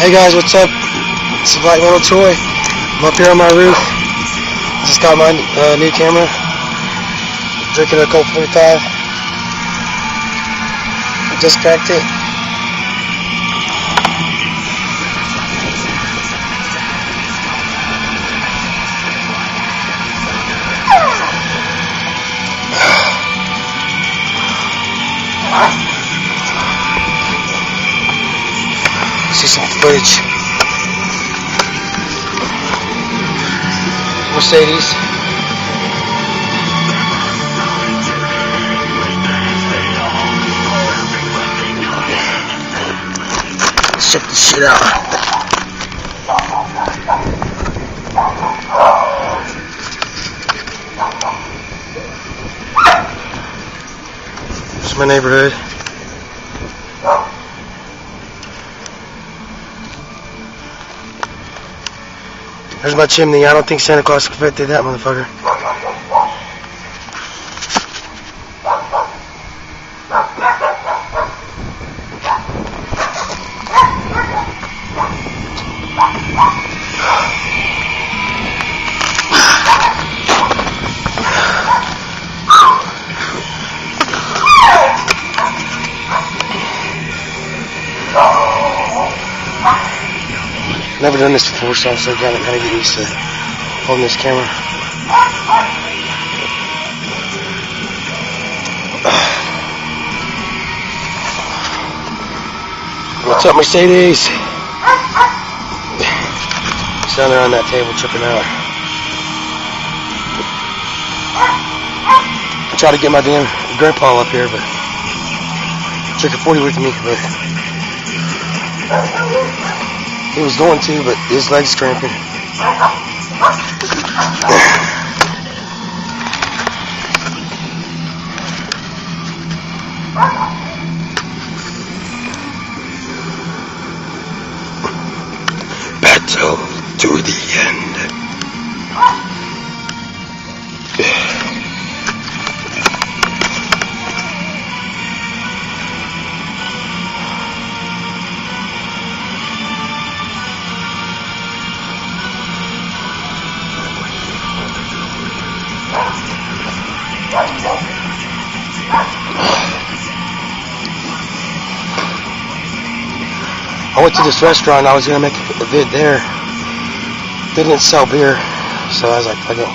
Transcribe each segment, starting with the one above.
Hey guys, what's up? It's a Black Metal Toy. I'm up here on my roof. Just got my new camera. Drinking a Colt 45. I just cracked it. See some footage. Mercedes. Let's check this shit out. It's my neighborhood. There's my chimney. I don't think Santa Claus can fit through that motherfucker. Never done this before, so I'm still kind of get used to holding this camera. What's up, Mercedes? He's down there on that table tripping out. I tried to get my damn grandpa up here, but took a 40 with me, but he was going to, but his leg's cramping. Battle to the end. I went to this restaurant. I was gonna make a vid there. They didn't sell beer, so I was like, fuck it.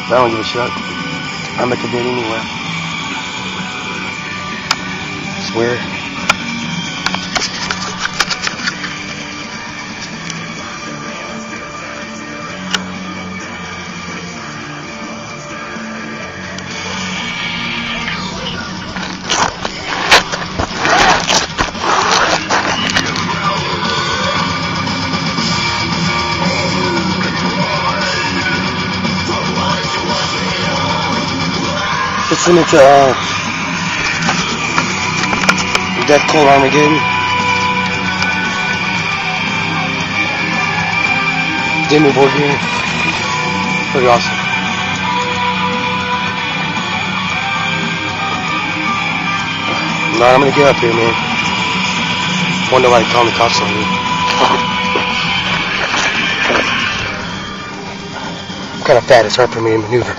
I don't give a shit. I'll make a vid anywhere. It's weird. Listening to Death Cold Armageddon. Demo board game. Pretty awesome. Nah, I'm gonna get up here, man. Wonder why they call me cops on me. I'm kind of fat. It's hard for me to maneuver.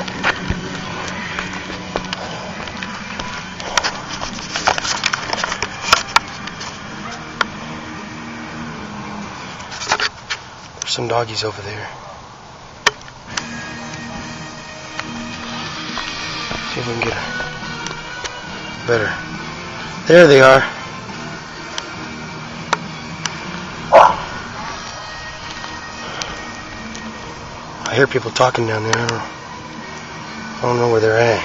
Some doggies over there. See if we can get a better. There they are. I hear people talking down there. I don't know where they're at.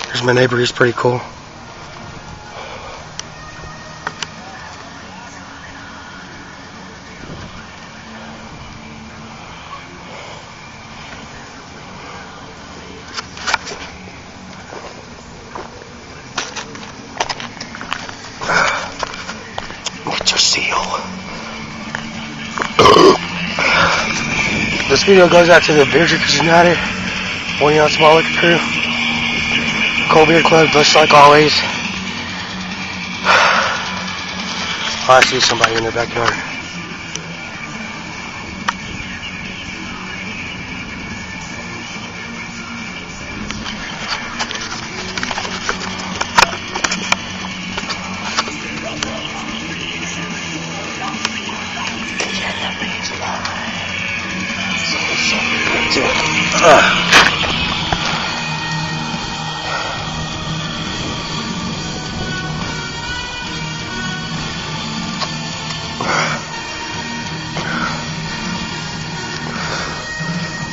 There's my neighbor. He's pretty cool. This video goes out to the beer drinkers united, 1 ounce small liquor crew, Colt Beer Club, just like always. Oh, I see somebody in their backyard.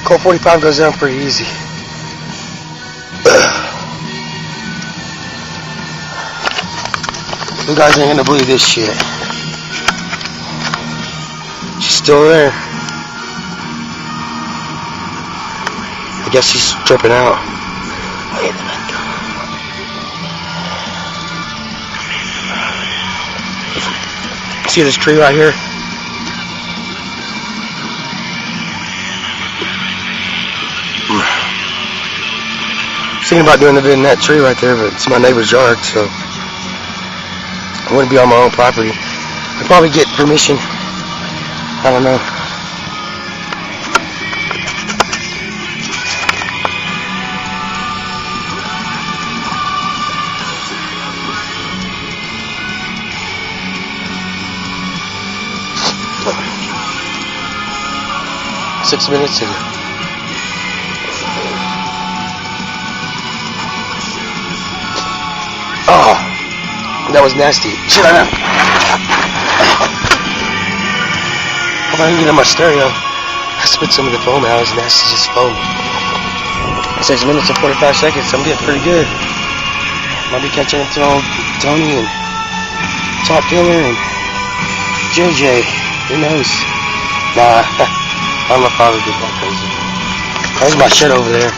Colt 45 goes down pretty easy. You guys ain't gonna believe this shit. She's still there. I guess she's tripping out. See this tree right here? Thinking about doing a bit in that tree right there, but it's my neighbor's yard, so I wouldn't be on my own property. I'd probably get permission. I don't know. Oh. 6 minutes and oh, that was nasty. Shit, I know. Hope I can get in my stereo. I spit some of the foam out. It's nasty, just foam. 6 minutes and 45 seconds. I'm getting pretty good. Might be catching up to old Tony and Top Killer and JJ. Who knows? Nah, I don't know if I would get that crazy. There's my shit over there.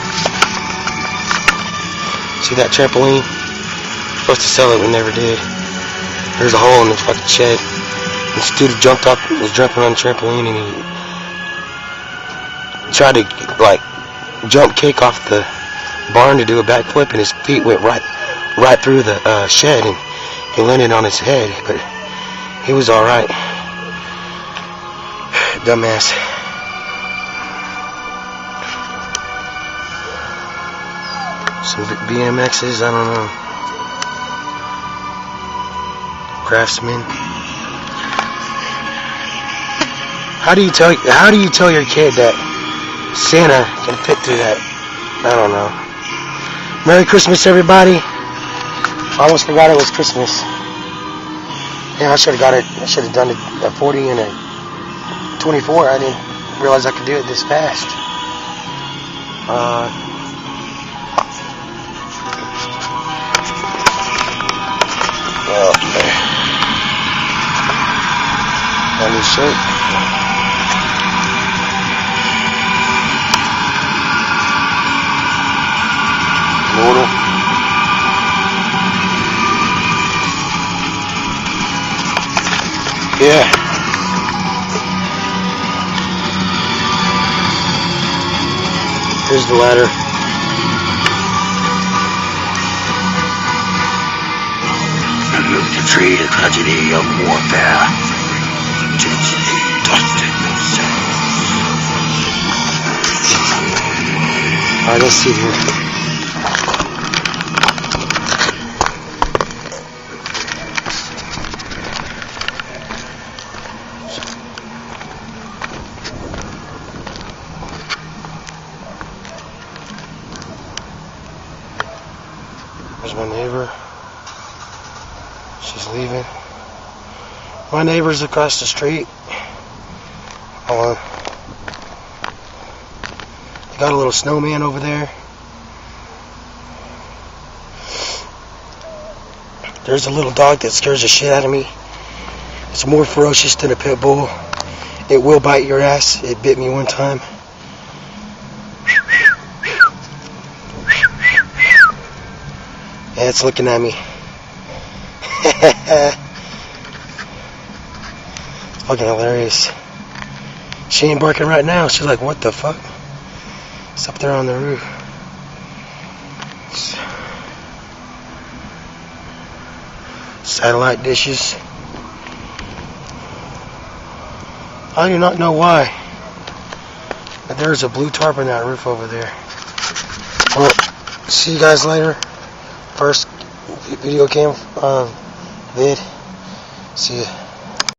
See that trampoline? Supposed to sell it, we never did. There's a hole in the fucking shed. This dude jumped up, was jumping on the trampoline, and he tried to like jump kick off the barn to do a backflip, and his feet went right through the shed, and he landed on his head, but he was all right. Dumbass. Some BMXs, I don't know. Craftsman. How do you tell your kid that Santa can fit through that? I don't know. Merry Christmas, everybody. I almost forgot it was Christmas. Yeah, I should have got it. I should have done a 40 and a 24. I didn't realize I could do it this fast. Oh, man. My new shirt. Mortal. Yeah. Here's the ladder. The tree, the tragedy of warfare. Alright, let's see here. There's my neighbor. She's leaving. My neighbor's across the street. Got a little snowman over there. There's a little dog that scares the shit out of me. It's more ferocious than a pit bull. It will bite your ass. It bit me one time. And it's looking at me. It's fucking hilarious. She ain't barking right now. She's like, what the fuck? It's up there on the roof. Satellite dishes. I do not know why, but there's a blue tarp on that roof over there. Well, see you guys later. First video cam vid. See ya.